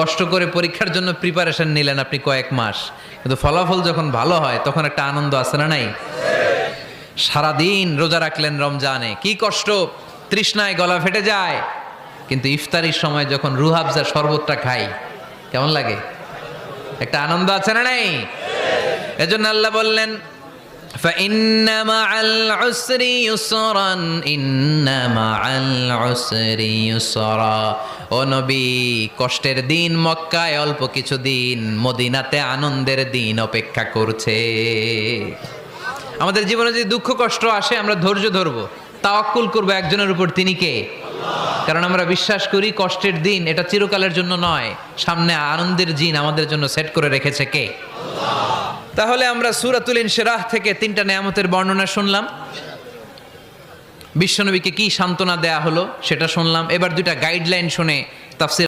কষ্ট করে পরীক্ষার জন্য প্রিপারেশন নিলেন আপনি কয়েক মাস, কিন্তু ফলাফল যখন ভালো হয় তখন একটা আনন্দ আছে না নাই? সারাদিন রোজা রাখলেন রমজানে, কি কষ্ট, তৃষ্ণায় গলা ফেটে যায়, কিন্তু ইফতারির সময় যখন রুহ আফজা শরবতটা খাই কেমন লাগে? একটা আনন্দ আছে না নাই? এজন্য আল্লাহ বললেন فإن مع العسر يسرا إن مع العسر يسرا। ও নবী, কষ্টের দিন মক্কায় অল্প কিছু দিন, মদিনাতে আনন্দের দিন অপেক্ষা করছে। আমাদের জীবনে যদি দুঃখ কষ্ট আসে আমরা ধৈর্য ধরবো, তাওয়াক্কুল করবো একজনের উপর, তিনি কে? কারণ আমরা বিশ্বাস করি কষ্টের দিন এটা চিরকালের জন্য নয়, সামনে আনন্দের দিন আমাদের জন্য সেট করে রেখেছে কে? তাহলে আমরা সূরাতুল ইনশিরাহ থেকে 3টা নেয়ামতের বর্ণনা শুনলাম, বিশ্বনবীকে কি সান্ত্বনা দেয়া হলো সেটা শুনলাম। এবার 2টা গাইডলাইন শুনে তাফসীর